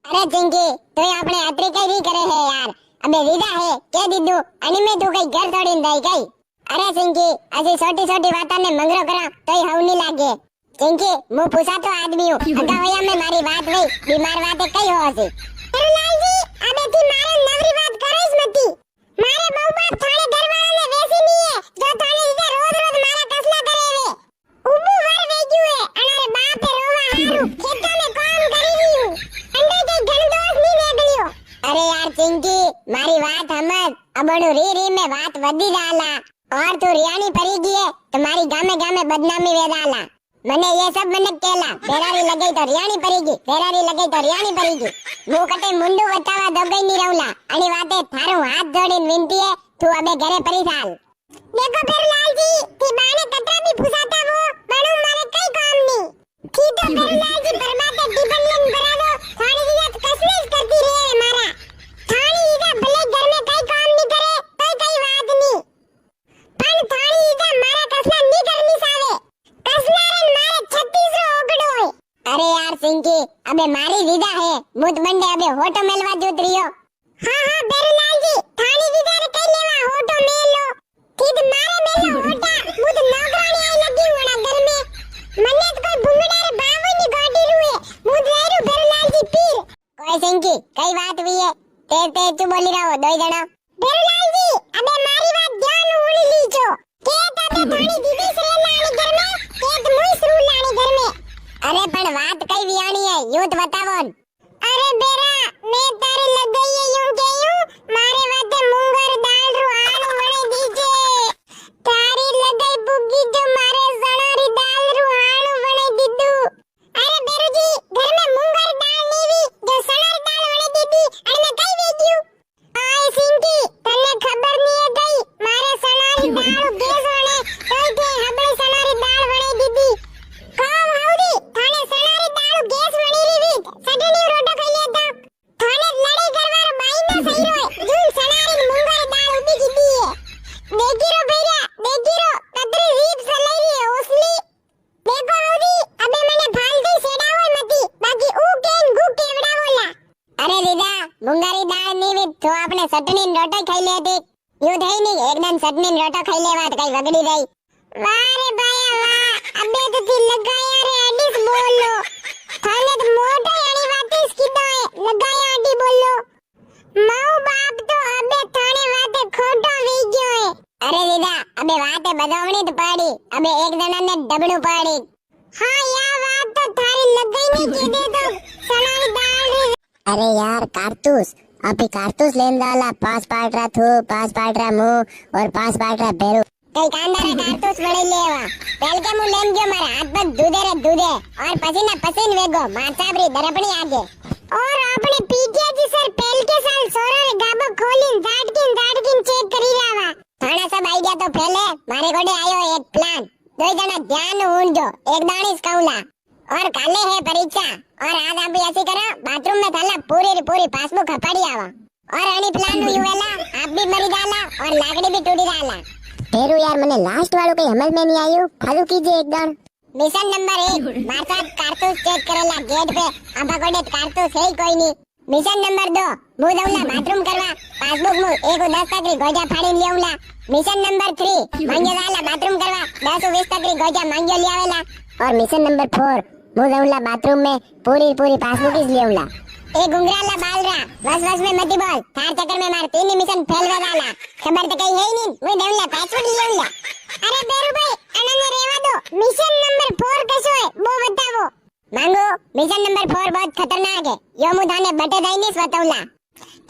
अरे चिंकी तो આપણે અત્રે કઈ રી કરે હે યાર અબે વિદા હે કે દીધું અને મે તું કઈ ઘર છોડીને દઈ ગઈ અરે चिंकी અજી છોટી છોટી વાતને મંગરો કરા તોય હવની લાગે चिंकी મુ પૂછાતો આદમી હું અગાવયા મે મારી વાત વઈ બીમાર વાતે કઈ હો હશે લાલજી અબે થી મારે નવરી વાત કરાઈસ મતી મારે બહુ બાપ થાણે ઘરવાળાને વેસી નીએ જો થાણે ઈદે રોજ રોજ મારા કસલા કરે વે ઉબુ વર વેગ્યું હે અનારે બાપે રોવા હારું ખેતમે કામ કરી રહ્યું અંડે કે ગણદોસ ની વેગલ્યો अरे यार चिंकी मारी बात समझ अबड़ू री री में बात वधी डाला और तू रियानी परी गई है तुम्हारी गामे गामे बदनामी वे डाला मने ये सब मने केला फेरारी लगे तो रियानी परीगी फेरारी लगे तो रियानी परीगी मु कटे मुंडू बतावा दगई ની રહુલા आणि वाते थारू हाथ जोड़ीने विनती है तू अबे घरे परी थाल देखो फिर लालजी ती बाने कतरा भी फुसाता वो बणू मारे कई काम नहीं थी तो फिर लालजी बर्बादे टिबलन बरादो थानी इज्जत कसले करती रहे मारा थानी इज्जत भले घर में कई काम नहीं करे तो कई बात नहीं पण थानी इज्जत मारा कसला नहीं करनी सावे कसला रे मारे 36 ओगड़ो है अरे यार चिंकी अबे मारी विदा है मुत मंडे अबे होटो मेलवा जोत रियो हां बेरलाल जी थानी विदा रे कई लेवा होटो मेलो ठीक मारे मेलो होटा मुत नौकरानी आई लगी वणा घर में मने तो कोई भुंगड़ा रे बावो ની ગાડી रुए मुत रेरू बेरलाल जी पीर कोई चिंकी कई बात हुई है ते चुप बोली रहो दो जना बेरलाल जी अबे मारी बात ध्यान उड़ी लीजो के तबे थानी दीदी से लाणी घर में एक मुई सरू लाणी घर में अरे पण बात कई वियाणी है यूं तो बतावो अरे बेरा मैं तारे लग गई है यूं के यूं मारे वाते मूंगर दाल रु आलू वणे दीजे तारी लगाई बुग्गी जो मारे सणारी दाल रु आलू वणे दीदू अरे बेरुजी घर में मूंगर दाल नीवी जो सणारी दाल वणे दीदी अने मैं कई वेग्यू आय सिंकी तने खबर नहीं है कई मारे सणारी दाल गैस वणे तोय के हबळे सणारी दाल वणे दीदी કામ આવડી થાને સણારી દાળ ગેસ વણી રીવી સડની રોટો ખાઈ લેતા થાને લડાઈ કરવાનો બાઈનો સહી રોય જૂન સણારી મુંગર દાળ ઉડી ગીધી હે દેખીરો ભૈયા દેખીરો કતરી રીત સલાઈ રી ઓસલી દેખો આવડી અબે મને ફાલતી સેડાવોય મતી બાકી ऊ કેન ગુ કેવડાવોલા અરે દીદા મુંગરી દાળ નીવી તો આપણે સટની રોટો ખાઈ લેતી યુ થઈ ની એકદમ સટની રોટો ખાઈ લેવા કઈ વગડી રહી વાહ રે ભાયા વાહ अबे तो थी लगाया रे एडिस बोलो थाने तो मोटा यानी वातिस कीधो है लगाया एडी बोलो माऊ बाप तो अबे थाने वाते खोटो वी गयो है अरे दीदा अबे वाते बदवणी तो पड़ी अबे एक जना ने डबडू पड़ी हां या बात तो थारी लगाई नहीं कीधे तो सनाई दाल रे अरे यार कारतूस अभी कारतूस लेन डाला 5 पाटरा थू 5 पाटरा मुंह और 5 पाटरा बेरू कई कांदारा कारतूस वड़ी लेवा पहल के मुंह लेम गयो मारा हाथ पर दूधे रे दूधे और पसीना पसीन वेगो माचाबरी दरपणी आगे और आपने पीके जी सर पहल के साल सोरा रे गाबो खोलीन जाटकिन चेक करी लावा थाना सब आईडिया तो पहले मारे गोडे आयो एक प्लान दो जना ध्यान ऊंडो एक दानिश काउला और काले है परीक्षा और आज आप ऐसे करो बाथरूम में थाला पूरी पासबुक खपाड़ी आवा और अनी प्लान नु युवेला आप भी मरी जाला और लाकड़ी भी टूटी जाला तेरू यार मने लास्ट वालों कई समझ में नहीं आयो खालू कीजिए एकदम मिशन नंबर 1 मारता कारतूस चेक करेला गेट पे आबा कोडे कारतूस है कोई नहीं मिशन नंबर 2 मुदवला बाथरूम करवा पासबुक मु 1 10 तकरी गोजा फाड़ी लेउला मिशन नंबर 3 मांगेला बाथरूम करवा 10 20 तकरी गोजा मांगे लियावेला और मिशन नंबर 4 मुदवला बाथरूम में पूरी पासबुक ही लेउला ए गुंगराला बालरा बस में मती बोल थार चक्कर में मार 3 मिशन फेल वेला खबर तो कई है ही नहीं वो देवला पासवर्ड लेउला अरे बेरू भाई अनने रेवा दो मिशन नंबर 4 कैसो है वो बताओ मांगो मिशन नंबर 4 बहुत खतरनाक है यो मु थाने बटे दाई नहीं बताऊला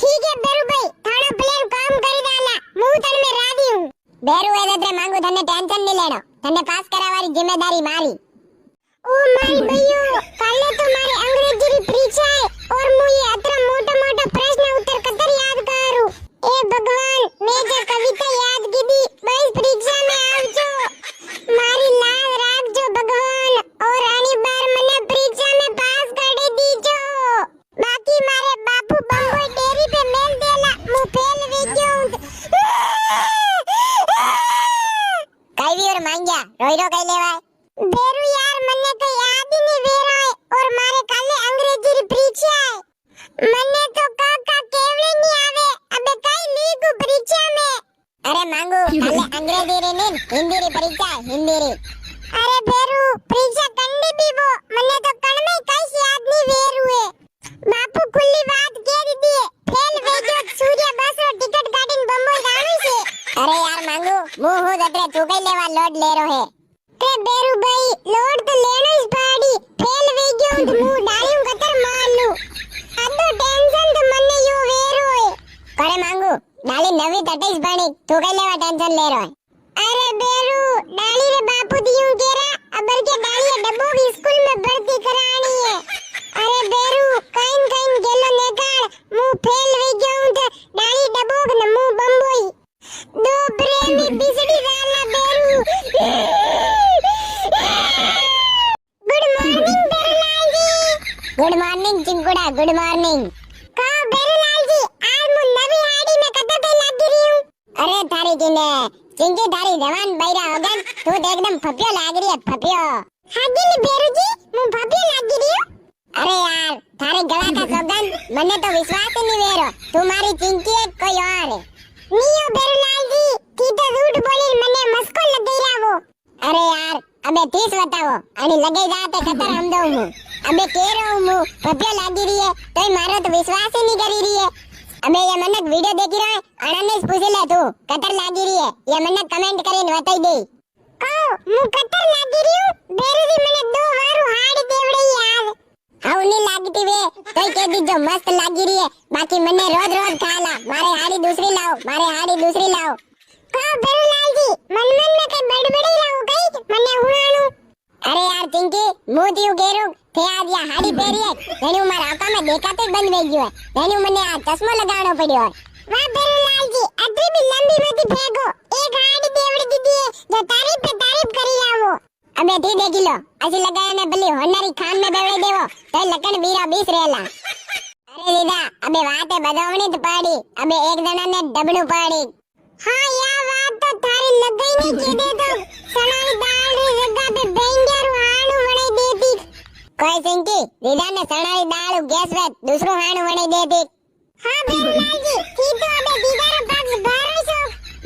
ठीक है बेरू भाई थाना प्लेन काम करी डाला मु तन में राजी हूं बेरू ए दे मांगो थाने टेंशन नहीं लेनो थाने पास करावारी जिम्मेदारी मारी ओ माय भैया काले तो मारे अंग्रेजी री परीक्षा है और मु ये अतरा मोटा प्रश्न उत्तर कतर याद करू ए भगवान मैं जो कविता याद की दी बस परीक्षा में आवजो मारी लाज राखजो भगवान और आनी बार मने परीक्षा में पास कर दीजो बाकी मारे बापू बंगोई डेरी पे मेल देला मु फेल वे गयो कई भी और मांग गया रोई रो कई लेवा बेरू यार मने तो याद ही नहीं वे रहा है और मारे काले अंग्रेजी री परीक्षा મને તો કાકા કેવડે ની આવે અબે કઈ લીગુ પરીક્ષા મે અરે માંગુ કાલે અંગ્રેજી રે ને હિન્દી રી પરીક્ષા હિન્દી રી અરે બેરુ પરીક્ષા કન્ની બીબો મને તો કણ મે કઈ યાદ ની વેરુ હે બાપુ ખુલ્લી વાત કે દીધી ફેલ વેજો સૂર્ય બસો ટિકટ કાઢીને બંબોઈ ગાવી છે અરે યાર માંગુ હું હું દત્રે ચૂકઈ લેવા લોડ લેરો હે તે બેરુ ભાઈ લોડ તો લેનો જ પાડી ફેલ વેજો તો હું ડાળીયું કતર માર લૂ આદો ટેન્શન તો મને યો વેરો હે કરે માંગુ ડાળી નવી તટેશ ભણી ચૂકઈ લેવા ટેન્શન લેરો હે अरे बेरू डाली रे बापू दियूं केरा अबर के डाली डब्बो की स्कूल में भर्ती करानी है अरे बेरू काइन काइन गेलो नेकाल मु फेल वे जाऊं तो डाली डब्बो के मु बम्बोई दो प्रेमी बिसड़ी वाला बेरू गुड मॉर्निंग चिंकुड़ा गुड मॉर्निंग का बेरूलाल जी आज मु नवी हाड़ी में कदे पे लागी रही हूं अरे थारी किने चिंकी तारी जवान बैरा होगन तू तो एकदम फपियो लाग रही है फपियो हाजी ने बेरूजी मु फपियो लागी रही हूं अरे यार थारे गला का सोगन मने तो विश्वास ही नहीं वेरो तू मारी चिंकी है कोई और है नियो बेरूलाल जी की तो झूठ बोली मने मस्को लगी रावो अरे यार अबे 30 बताओ आणि लगे जाते खतर हम दो मु अबे कह रहा हूं मु फपियो लागी रही है तो मारो तो विश्वास ही नहीं करी रही है अबे ये मनक वीडियो देखी रहा है अनने से पूछ ले तू कतर लागी रही है ये मनक कमेंट કરીને बताई दे को मु कतर लागी रही हूं बेरूजी મને दो वारू हाड़ी देवड़ी यार हाउ नहीं लागती वे तई कह दीजो मस्त लागी रही है बाकी मने रोज रोज खाला मारे हाड़ी दूसरी लाओ को बेरूलाल जी मन में कई बड़बड़ी लाओ कई मने हुणाणू अरे यार चिंकी मु दियो गेरू थे आज या हाड़ी પહેરી है તેનું મારા આંખા में દેખાતો જ બંધ થઈ ગયો તેનું મને આ ચશ્મો લગાવવાનો પડ્યો વાહ બેરુલાલ जी આટલી બી લંબી નથી ફેંકો એક હાડી દેવડી દીધી है जो तारीफ पे तारीफ કરી આવો अबे ठी देखी लो ऐसी लगाया ने भली होनारी खान में बेवड़े देवो तो लकड़ बीरा 20 રહેલા अरे દીદા अबे વાતે બધાવણી જ પાડી अबे એક જણાને ડબણું પાડી हां या बात तो थारी लगाई नहीं कीधे तो सणाई दाल री जगह पे बेंगरू हाणू वणे देती कोई सिंकी दीदा ने सणाई दाल गैस पे दूसरो हाणू वणे देती हां बेरुलाल जी की तो अबे दीदा रो पक्ष भरो छो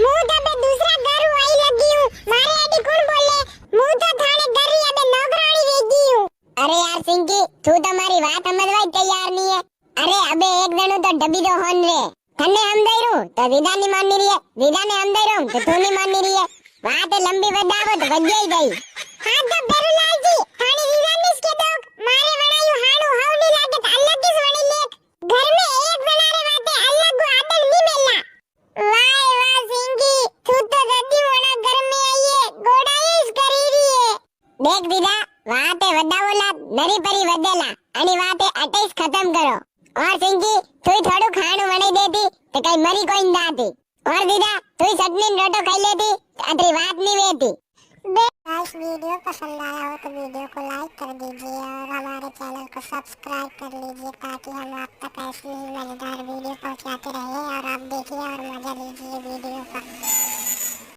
मु तो बे दूसरा घर आई लगी हूं मारे आडी कोण बोले मु तो थाने घर री अबे नौकरानी वेगी हूं अरे यार सिंकी तू तो मारी बात समझवाई तैयार नहीं है अरे अबे एक जणो तो डबी दो होन रे तन्ने हमदायरू तो विदा नहीं माननी रही है विदा ने हमदायरू तो तू नहीं माननी रही है बात लंबी वडावो तो वजई गई हां तो बेरुलाल जी थाने विदा मिस के दो मारे वणायू हाणू हाउ नहीं लागे तो अलग किस वणी लेक घर में एक जनारे वाते अलग आदल नहीं मिलना वाह वाह सिंगी तू तो जदी वणा घर में आई है गोड़ाईस करी रही है देख विदा वाते वडावोला नरी परी वडेला आणि वाते अटेस खत्म करो और सिंगी तू थोड़ू खाणू वणी देती तो कई मरी कोई ना थी और दीदा तू चटनी रोटो खाई लेती अतरी बात नहीं वेती गाइस वीडियो पसंद आया हो तो वीडियो को लाइक कर दीजिए और हमारे चैनल को सब्सक्राइब कर लीजिए ताकि हम आप तक ऐसी ही मजेदार वीडियो पहुंचाते रहें और आप देखिए और मजा लीजिए वीडियो का।